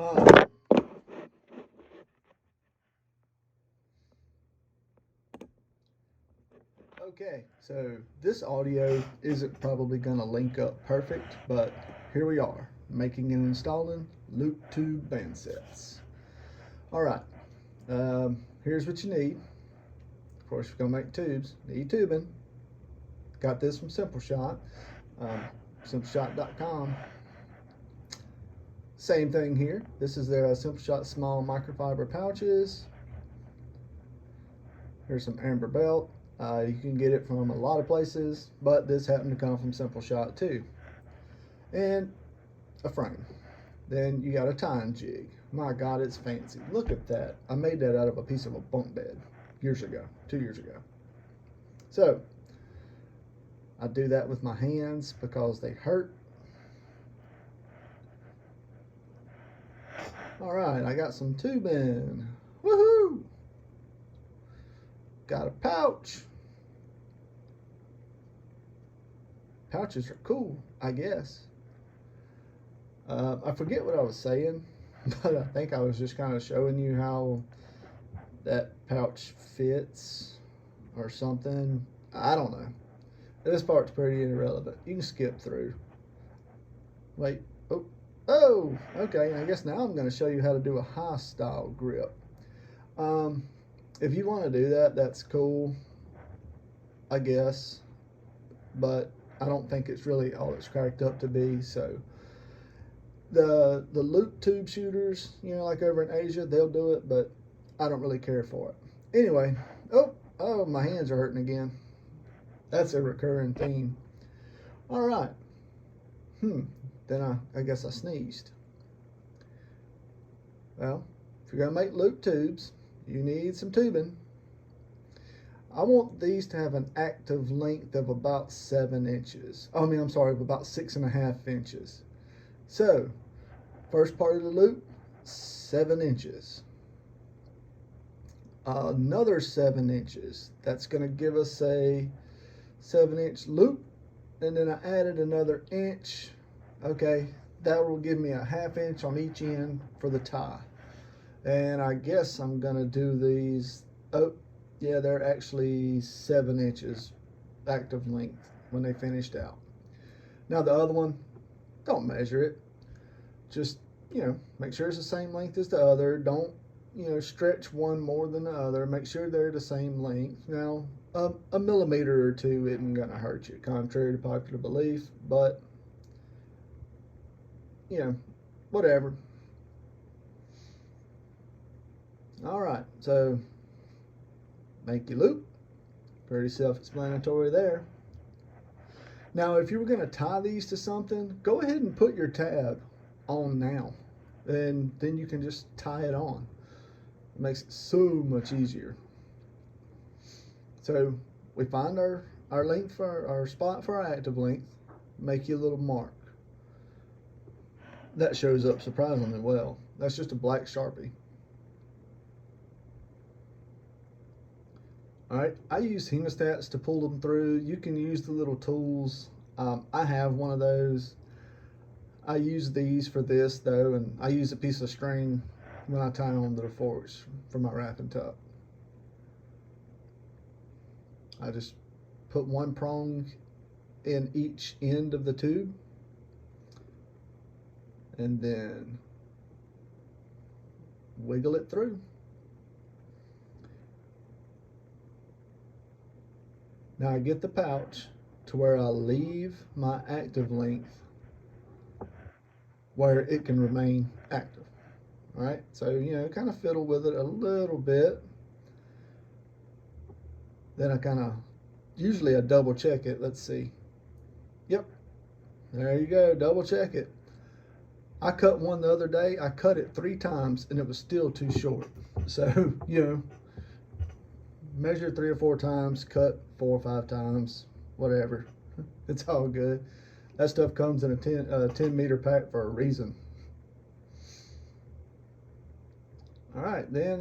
Uh, okay, so this audio isn't probably going to link up perfect, but here we are, making and installing loop tube band sets. All right, here's what you need. Of course, we're going to make tubes. Need tubing. Got this from Slingshot, um, Slingshot.com. Same thing here. This is their Slingshot small microfiber pouches. Here's some amber belt. You can get it from a lot of places, but this happened to come from Slingshot too. And a frame. Then you got a tying jig. My God, it's fancy. Look at that. I made that out of a piece of a bunk bed years ago, 2 years ago. So I do that with my hands because they hurt. All right, I got some tubing. Woohoo! Got a pouch. Pouches are cool, I guess. I forget what I was saying, but I think I was just kind of showing you how that pouch fits or something. I don't know. This part's pretty irrelevant. You can skip through. Wait. Oh, okay. I guess now I'm going to show you how to do a high style grip. If you want to do that, that's cool, I guess. But I don't think it's really all it's cracked up to be. So the loop tube shooters, you know, like over in Asia, they'll do it, but I don't really care for it. Anyway, oh, my hands are hurting again. That's a recurring theme. All right. Then I guess I sneezed. Well, if you're going to make loop tubes, you need some tubing. I want these to have an active length of about 7 inches. Of about 6.5 inches. So, first part of the loop, 7 inches. Another 7 inches. That's going to give us a 7-inch loop. And then I added another inch. Okay, that will give me a 1/2 inch on each end for the tie. And I guess I'm going to do these. Oh, yeah, they're actually 7 inches active length when they finished out. Now the other one, don't measure it. Just, make sure it's the same length as the other. Don't, stretch one more than the other. Make sure they're the same length. Now, a millimeter or two isn't going to hurt you, contrary to popular belief, but, whatever. All right, so make your loop. Pretty self-explanatory there. Now, if you were going to tie these to something, go ahead and put your tab on now, and then you can just tie it on. It makes it so much easier. So we find our length for our spot for our active length, make you a little mark. That shows up surprisingly well. That's just a black Sharpie. All right, I use hemostats to pull them through. You can use the little tools. I have one of those. I use these for this though, and I use a piece of string when I tie on to the forks for my wrapping tuck. I just put one prong in each end of the tube, and then wiggle it through. Now I get the pouch to where I leave my active length where it can remain active. All right, so kind of fiddle with it a little bit. Then I usually I double check it. Let's see. Yep, there you go, double check it. I cut one the other day. I cut it 3 times and it was still too short. So, measure 3 or 4 times, cut 4 or 5 times, whatever. It's all good. That stuff comes in a 10 meter pack for a reason. All right, then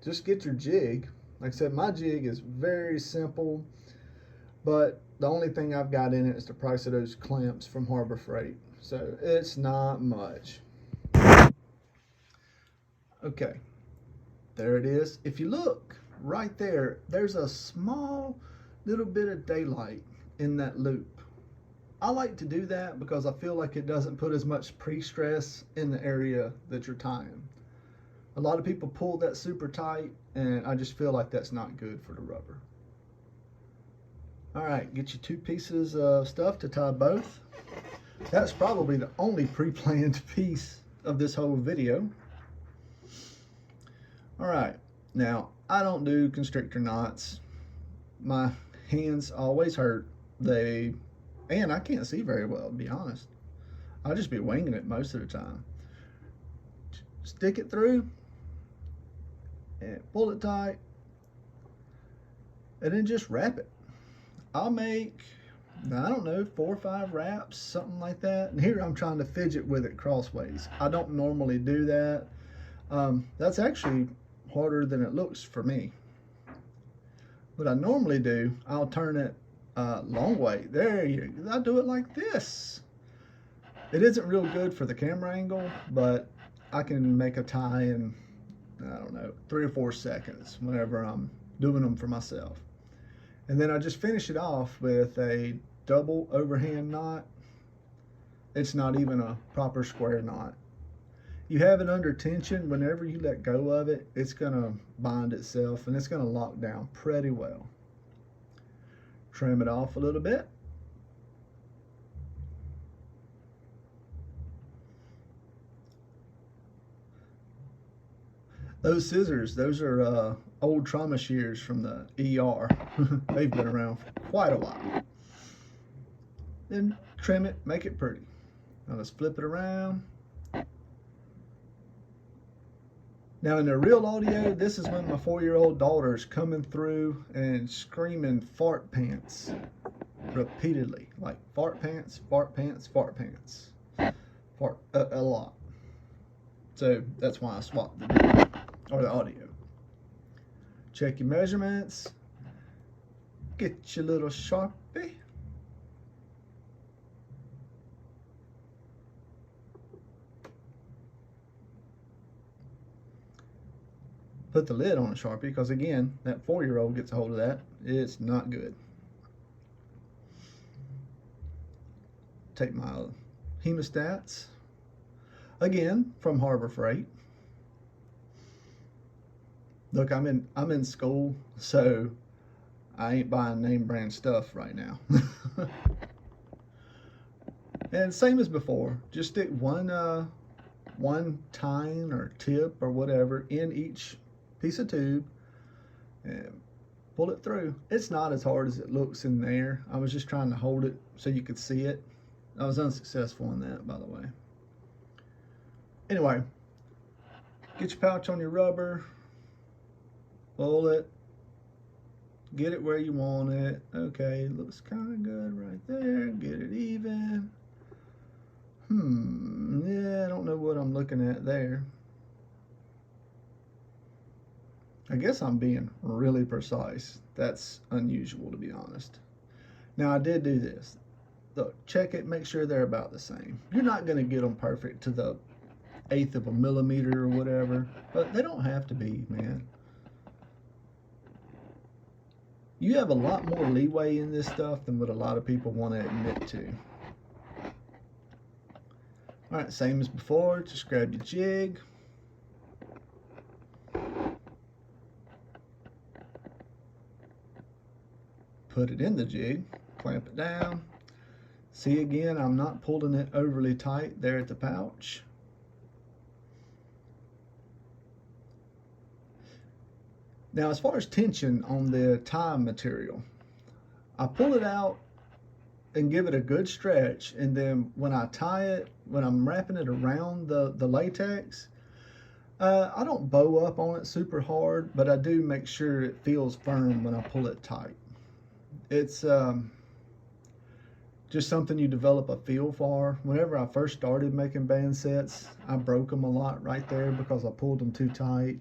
just get your jig. Like I said, my jig is very simple, but the only thing I've got in it is the price of those clamps from Harbor Freight. So it's not much. Okay, there it is. If you look right there, there's a small little bit of daylight in that loop. I like to do that because I feel like it doesn't put as much pre-stress in the area that you're tying. A lot of people pull that super tight, and I just feel like that's not good for the rubber. All right, get you 2 pieces of stuff to tie both. That's probably the only pre-planned piece of this whole video. All right, now I don't do constrictor knots. My hands always hurt. And I can't see very well, to be honest. I'll just be winging it most of the time. Stick it through and pull it tight, and then just wrap it. I'll make, I don't know, 4 or 5 wraps, something like that. And here I'm trying to fidget with it crossways. I don't normally do that. That's actually harder than it looks for me. What I normally do, I'll turn it long way. There you go. I do it like this. It isn't real good for the camera angle, but I can make a tie in, I don't know, 3 or 4 seconds whenever I'm doing them for myself. And then I just finish it off with a double overhand knot. It's not even a proper square knot. You have it under tension. Whenever you let go of it, it's gonna bind itself and it's gonna lock down pretty well. Trim it off a little bit. Those scissors, those are old trauma shears from the ER. They've been around for quite a while. Then trim it, make it pretty. Now let's flip it around. Now in the real audio, this is when my 4-year-old daughter is coming through and screaming fart pants repeatedly. Like fart pants, fart pants, fart pants. Fart a lot. So that's why I swapped the video, or the audio. Check your measurements. Get your little Sharpie. Put the lid on a Sharpie because, again, that 4-year-old gets a hold of that. It's not good. Take my hemostats, again, from Harbor Freight. Look, I'm in school, so I ain't buying name brand stuff right now. And same as before, just stick one tine or tip or whatever in each piece of tube and pull it through. It's not as hard as it looks in there. I was just trying to hold it so you could see it. I was unsuccessful in that, by the way. Anyway, get your pouch on your rubber, pull it, get it where you want it. Okay, looks kind of good right there. Get it even. Yeah, I don't know what I'm looking at there. I guess I'm being really precise. That's unusual, to be honest. Now, I did do this. Look, check it, make sure they're about the same. You're not going to get them perfect to the 1/8 of a millimeter or whatever, but they don't have to be, man. You have a lot more leeway in this stuff than what a lot of people want to admit to. All right, same as before, just grab your jig. Put it in the jig, clamp it down. See, again, I'm not pulling it overly tight there at the pouch. Now, as far as tension on the tie material, I pull it out and give it a good stretch, and then when I tie it, when I'm wrapping it around the latex, I don't bow up on it super hard, but I do make sure it feels firm when I pull it tight. It's just something you develop a feel for. Whenever I first started making band sets, I broke them a lot right there because I pulled them too tight.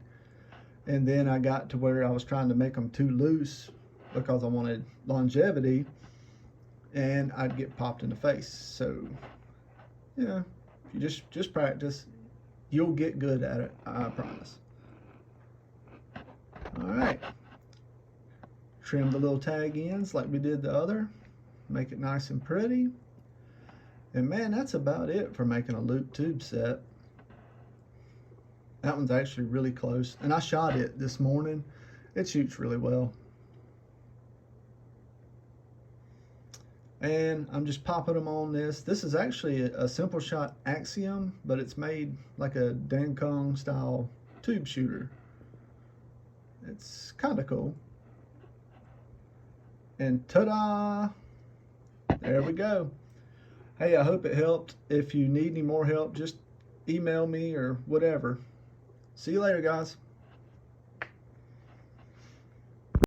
And then I got to where I was trying to make them too loose because I wanted longevity, and I'd get popped in the face. So, you know, if you just practice, You'll get good at it, I promise. All right. Trim the little tag ends like we did the other. Make it nice and pretty. And man, that's about it for making a loop tube set. That one's actually really close. And I shot it this morning. It shoots really well. And I'm just popping them on this. This is actually a Simple Shot Axiom, but it's made like a Dankong style tube shooter. It's kind of cool. And ta-da! There we go. Hey, I hope it helped. If you need any more help, just email me or whatever. See you later, guys.